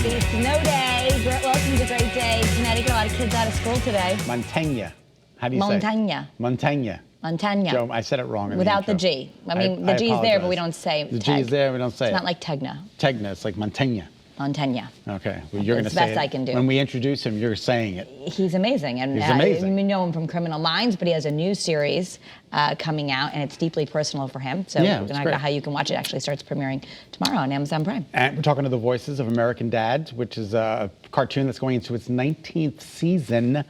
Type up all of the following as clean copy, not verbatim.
Happy snow day. Welcome to Great Day Connecticut. A lot of kids out of school today. Montaigne. How do you Montaigne. say it? Montaigne. Montaigne. Joe, I said it wrong. Without the G. I mean, the G is there, but we don't say the G is there, we don't say it. It's not like Tegna. Tegna, it's like Montaigne. Montaigne. Okay, well, you're going to say it. It's the best I can do. When we introduce him, you're saying it. He's amazing. And he's amazing. We know him from Criminal Minds, but he has a new series coming out, and it's deeply personal for him. So we're going to talk about how you can watch it. It actually starts premiering tomorrow on Amazon Prime. And we're talking to the voices of American Dads, which is a cartoon that's going into its 19th season.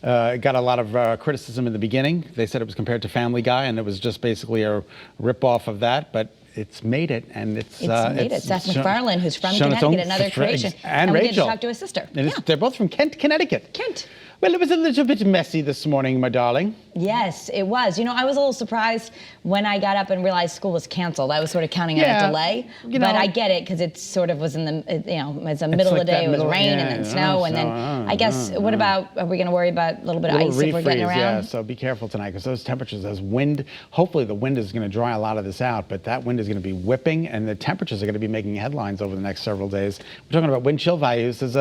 It got a lot of criticism in the beginning. They said it was compared to Family Guy, and it was just basically a rip-off of that. But it's made it, and it's made it. Seth MacFarlane, who's from Connecticut, another creation. And we Rachel. get to talk to his sister. They're both from Kent, Connecticut. Kent. Well, it was a little bit messy this morning, my darling. Yes, it was. You know, I was a little surprised when I got up and realized school was canceled. I was sort of counting on a delay, but I get it because it sort of was in the, it's the middle of the day. It was rain and then snow, and then I guess. What about? Are we going to worry about a little bit of ice if we're getting around? Yeah, so be careful tonight because those temperatures, those wind. Hopefully, the wind is going to dry a lot of this out, but that wind is going to be whipping, and the temperatures are going to be making headlines over the next several days. We're talking about wind chill values. There's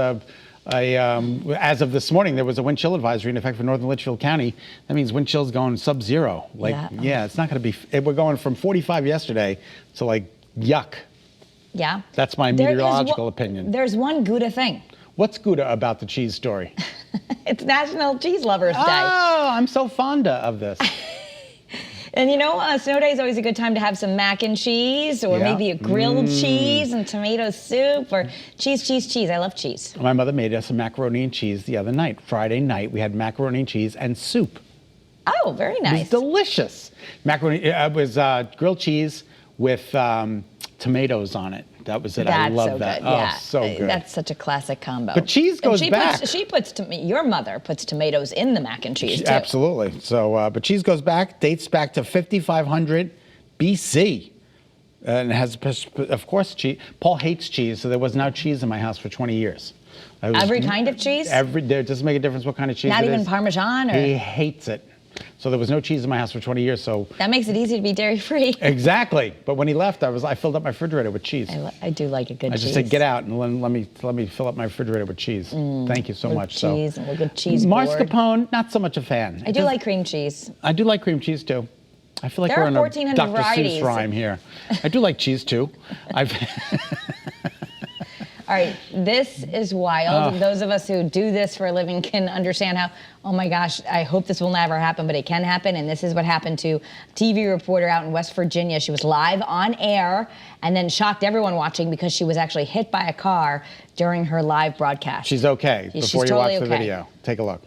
as of this morning, there was a wind chill advisory in effect for northern Litchfield County. That means wind chill's going sub-zero. It's not going to be. We're going from 45 yesterday to like yuck. Yeah. That's my meteorological opinion. There's one Gouda thing. What's Gouda about the cheese story? It's National Cheese Lovers Day. Oh, I'm so fond of this. And you know, snow day is always a good time to have some mac and cheese, or maybe a grilled cheese and tomato soup, or cheese. I love cheese. My mother made us some macaroni and cheese the other night. Friday night, we had macaroni and cheese and soup. Oh, very nice. It was delicious. Macaroni, it was grilled cheese with tomatoes on it. That was it. I love that. Good. Yeah. Oh, so good. That's such a classic combo. But cheese goes back. Your mother puts tomatoes in the mac and cheese, too. Absolutely. So, but cheese goes back, dates back to 5500 BC. And it has, of course, cheese. Paul hates cheese, so there was no cheese in my house for 20 years. Every kind of cheese? It doesn't make a difference what kind of cheese Not it even is. Parmesan? Or? He hates it. So there was no cheese in my house for 20 years. So that makes it easy to be dairy-free. Exactly. But when he left, I filled up my refrigerator with cheese. I do like a good cheese. I just said, get out and let me fill up my refrigerator with cheese. Thank you so much. Cheese and a good cheese mascarpone, not so much a fan. I do like cream cheese. I do like cream cheese too. I feel like there we're in a Dr. varieties. Seuss rhyme here. I do like cheese too. All right, this is wild. Those of us who do this for a living can understand how, oh my gosh, I hope this will never happen, but it can happen. And this is what happened to a TV reporter out in West Virginia. She was live on air and then shocked everyone watching because she was actually hit by a car during her live broadcast. She's okay. Before you watch the video, take a look.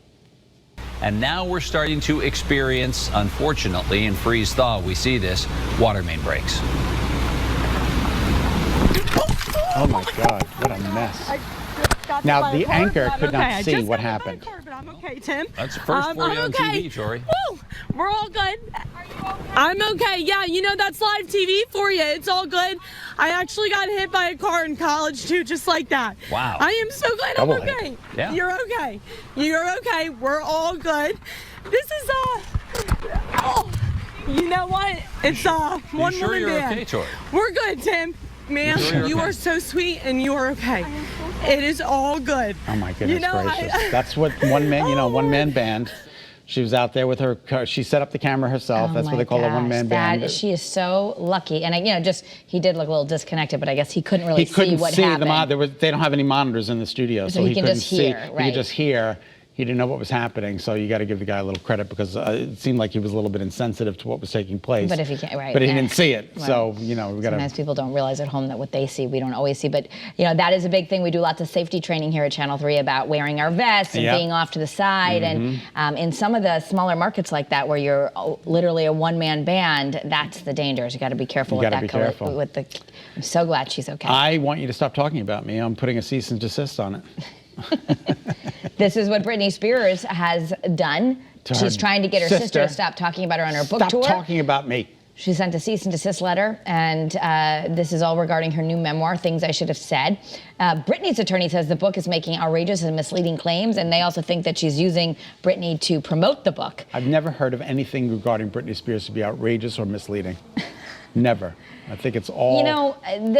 And now we're starting to experience, unfortunately, in freeze thaw, we see this, water main breaks. Oh my God, what a mess. Now, the anchor could not see what happened. But I'm okay, Tim. That's the first for you on TV, Tori. Woo! We're all good. Are you okay? I'm okay. Yeah, you know, that's live TV for you. It's all good. I actually got hit by a car in college, too, just like that. Wow. I am so glad I'm okay. Yeah. You're okay. You're okay. We're all good. This is, you know what? It's, one sure woman you're band. okay, Tori? We're good, Tim. Ma'am, you are so sweet and you are okay. It is all good. Oh my goodness gracious. That's what one man band. She was out there with her car. She set up the camera herself. That's what they call a one-man band. She is so lucky. And he did look a little disconnected, but I guess he couldn't really see what happened. They don't have any monitors in the studio, so he can couldn't just hear. He right. could just hear. He didn't know what was happening, so you got to give the guy a little credit because it seemed like he was a little bit insensitive to what was taking place. But if he can't, right? But he didn't see it, right. So we got to. Sometimes people don't realize at home that what they see we don't always see. But that is a big thing. We do lots of safety training here at Channel 3 about wearing our vests and being off to the side. And in some of the smaller markets like that, where you're literally a one-man band, that's the dangers. You got to be careful with that. Careful. I'm so glad she's okay. I want you to stop talking about me. I'm putting a cease and desist on it. This is what Britney Spears has done. She's trying to get her sister to stop talking about her on her book tour. Stop talking about me. She sent a cease and desist letter, and this is all regarding her new memoir, Things I Should Have Said. Britney's attorney says the book is making outrageous and misleading claims, and they also think that she's using Britney to promote the book. I've never heard of anything regarding Britney Spears to be outrageous or misleading. Never. I think it's all. You know,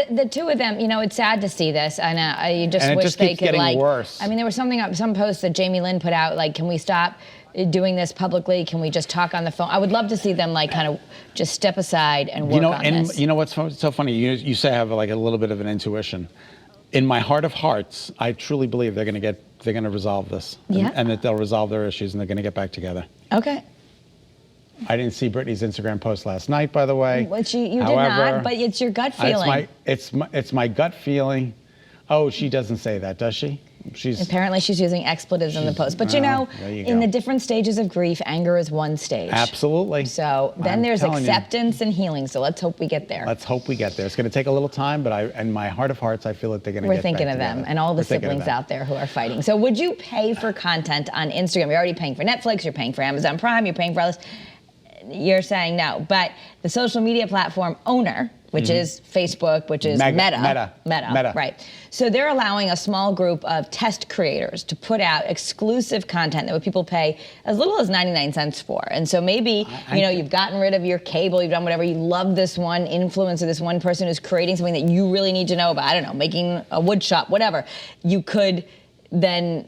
the two of them, you know, it's sad to see this. And you just And it wish just they keeps could, getting like, worse. I mean, there was some post that Jamie Lynn put out, like, can we stop doing this publicly? Can we just talk on the phone? I would love to see them, like, kind of just step aside and work on this. You know what's so funny? You say I have like a little bit of an intuition. In my heart of hearts, I truly believe they're going to resolve this. Yeah. And that they'll resolve their issues and they're going to get back together. Okay. I didn't see Britney's Instagram post last night, by the way. Which you However, did not, but it's your gut feeling. It's my gut feeling. Oh, she doesn't say that, does she? Apparently she's using expletives in the post. But you know, in the different stages of grief, anger is one stage. Absolutely. So then there's acceptance and healing. So let's hope we get there. Let's hope we get there. It's going to take a little time, but in my heart of hearts, I feel that they're going to get back together. We're thinking of them and all the siblings out there who are fighting. So would you pay for content on Instagram? You're already paying for Netflix, you're paying for Amazon Prime, you're paying for all this. You're saying no, but the social media platform owner, which is Facebook, which is Meta, right? So they're allowing a small group of test creators to put out exclusive content that people pay as little as 99 cents for. And so maybe, you've gotten rid of your cable, you've done whatever, you love this one influencer, this one person who's creating something that you really need to know about, I don't know, making a wood shop, whatever. You could then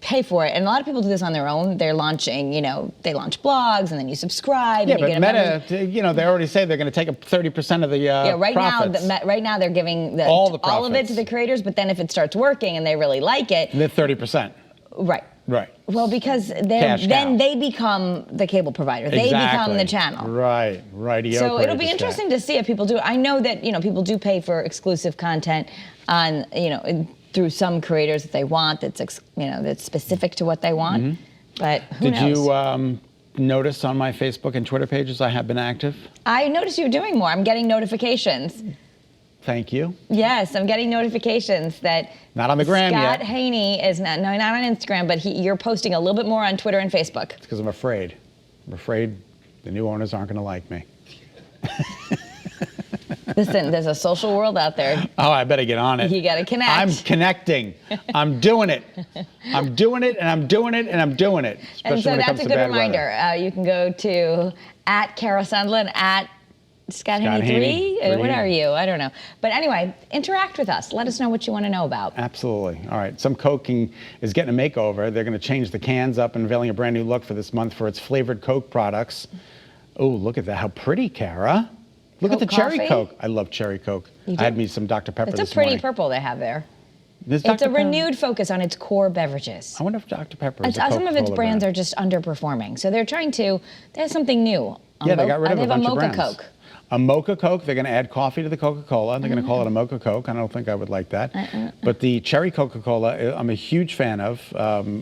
pay for it. And a lot of people do this on their own. They're launching, they launch blogs and then you subscribe. Yeah, and you but Meta, they already say they're going to take up 30% of the profits. Right now they're giving all of it to the creators, but then if it starts working and they really like it. They're 30%. Right. Right. Well, because then they become the cable provider. They become the channel. Right. So it'll be interesting to see if people do it. I know that, people do pay for exclusive content on, through some creators that they want, that's specific to what they want. Mm-hmm. But who knows? Did you notice on my Facebook and Twitter pages I have been active? I noticed you doing more. I'm getting notifications. Thank you. Yes, I'm getting notifications that not on the gram Scott yet. Haney is not on Instagram, but you're posting a little bit more on Twitter and Facebook. It's because I'm afraid. I'm afraid the new owners aren't going to like me. Listen, there's a social world out there. Oh, I better get on it. You got to connect. I'm connecting. I'm doing it. I'm doing it, and I'm doing it, and I'm doing it. And so that's a good reminder. You can go to @Kara Sundlin, Scott Haney 3. What are you? I don't know. But anyway, interact with us. Let us know what you want to know about. Absolutely. All right. Some Coke is getting a makeover. They're going to change the cans up, unveiling a brand new look for this month for its flavored Coke products. Oh, look at that. How pretty, Kara. Look at the coffee? cherry Coke. I love cherry Coke. I had me some Dr. Pepper this morning. It's a pretty purple they have there. It's a renewed focus on its core beverages. I wonder if Dr. Pepper is a Coca-Cola Some of its brands are just underperforming. So they're trying to, they have something new. Yeah, they got rid of a bunch of brands. Coke. A mocha Coke, they're going to add coffee to the Coca-Cola. They're going to call it a mocha Coke. I don't think I would like that. But the cherry Coca-Cola, I'm a huge fan of.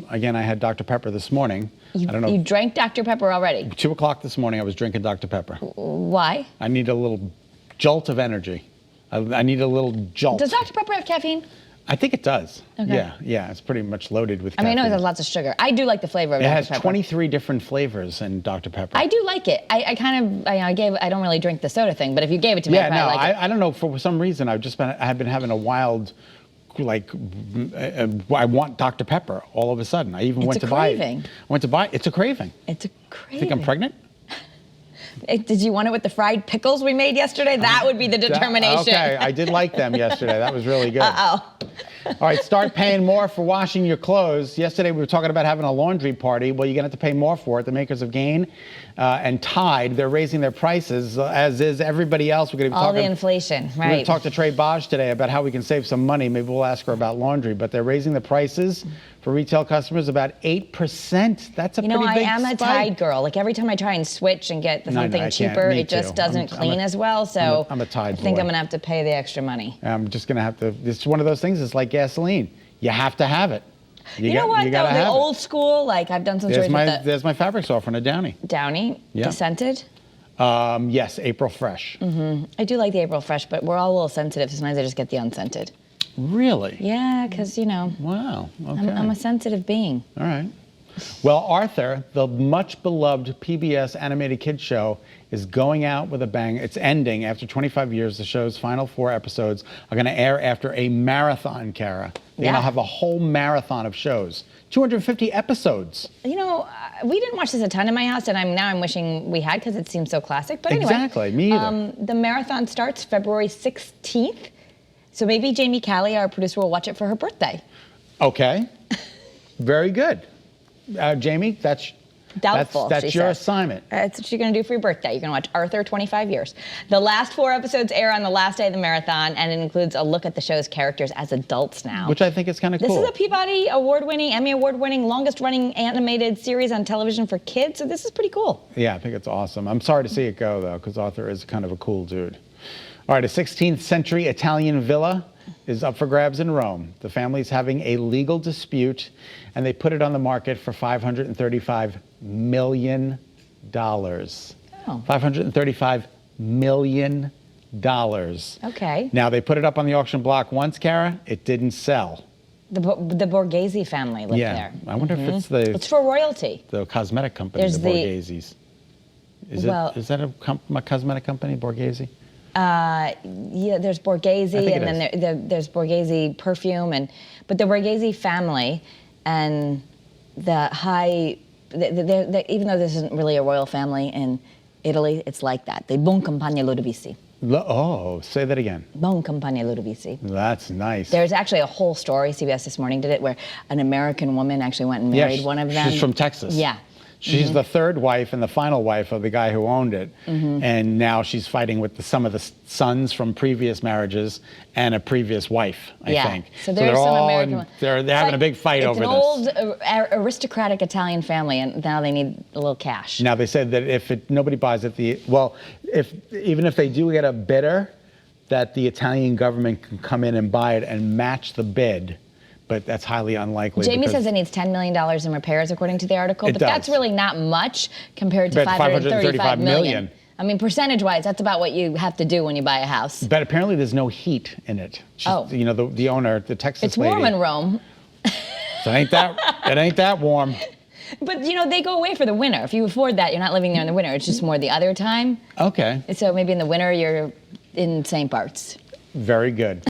Again, I had Dr. Pepper this morning. I don't know. You drank Dr. Pepper already? 2 o'clock this morning, I was drinking Dr. Pepper. Why? I need a little jolt of energy. I need a little jolt. Does Dr. Pepper have caffeine? I think it does. Okay. Yeah, it's pretty much loaded with caffeine. I know it has lots of sugar. I do like the flavor of Dr. Pepper. It has 23 different flavors in Dr. Pepper. I do like it. I don't really drink the soda thing, but if you gave it to me, I'd probably like it. I don't know, for some reason, I have been having a wild, I want Dr. Pepper all of a sudden. I even went to buy it. It's a craving. It's a craving. Think I'm pregnant? Did you want it with the fried pickles we made yesterday? That would be the determination. Okay, I did like them yesterday. That was really good. Uh-oh. All right, start paying more for washing your clothes. Yesterday we were talking about having a laundry party. Well, you're going to have to pay more for it. The makers of Gain and Tide, they're raising their prices, as is everybody else. We're going to be talking all the inflation, right? We're going to talk to Trey Bosch today about how we can save some money. Maybe we'll ask her about laundry. But they're raising the prices for retail customers about 8%. That's a pretty big spike. I am a Tide girl. Like every time I try and switch and get something cheaper, it just doesn't clean as well. So I'm a Tide boy. I think I'm going to have to pay the extra money. I'm just going to have to. It's one of those things. It's like gasoline. You have to have it. You know what, though? The old school, like I've done some stories with There's my fabric softener, Downy. Downy? Yeah. The scented? Yes, April Fresh. Mm-hmm. I do like the April Fresh, but we're all a little sensitive. Sometimes I just get the unscented. Really? Yeah, because, Wow, okay. I'm a sensitive being. All right. Well, Arthur, the much-beloved PBS animated kids show, is going out with a bang. It's ending after 25 years. The show's final 4 episodes are going to air after a marathon, Kara. They're going to have a whole marathon of shows. 250 episodes. You know, we didn't watch this a ton in my house, and I'm wishing we had because it seems so classic. But anyway, exactly, me either. The marathon starts February 16th, so maybe Jamie Callie, our producer, will watch it for her birthday. Okay, very good. Jamie, that's Doubtful. That's your assignment. That's what you're going to do for your birthday. You're going to watch Arthur 25 years. The last 4 episodes air on the last day of the marathon, and it includes a look at the show's characters as adults now. Which I think is kind of cool. This is a Peabody Award-winning, Emmy Award-winning, longest-running animated series on television for kids, so this is pretty cool. Yeah, I think it's awesome. I'm sorry to see it go, though, because Arthur is kind of a cool dude. All right, a 16th century Italian villa is up for grabs in Rome. The family's having a legal dispute, and they put it on the market for $535 million. Oh. $535 million. Okay. Now, they put it up on the auction block once, Kara. It didn't sell. The Borghese family lived there. I wonder if it's It's for royalty. the cosmetic company, There's the Borghese's. Is that a cosmetic company, Borghese? Yeah, there's Borghese, and then there's Borghese perfume, but the Borghese family and the high, even though this isn't really a royal family in Italy, it's like that. The Buon Compagno Ludovisi. Oh, say that again. Buon Compagno Ludovisi. That's nice. There's actually a whole story, CBS This Morning did it, where an American woman actually went and married one of them. She's from Texas. Yeah. She's the third wife and the final wife of the guy who owned it. And now she's fighting with some of the sons from previous marriages and a previous wife, I think. So there's some American. They're having a big fight over this. It's an old aristocratic Italian family, and now they need a little cash. Now they said that if nobody buys it, even if they do get a bidder, that the Italian government can come in and buy it and match the bid. But that's highly unlikely. Jamie says it needs $10 million in repairs, according to the article. But that's really not much compared to $535 million. I mean, percentage-wise, that's about what you have to do when you buy a house. But apparently there's no heat in it. You know, the owner, the Texas lady. It's warm in Rome. So it ain't that warm. But, you know, they go away for the winter. If you afford that, you're not living there in the winter. It's just more the other time. Okay. So maybe in the winter, you're in St. Bart's. Very good.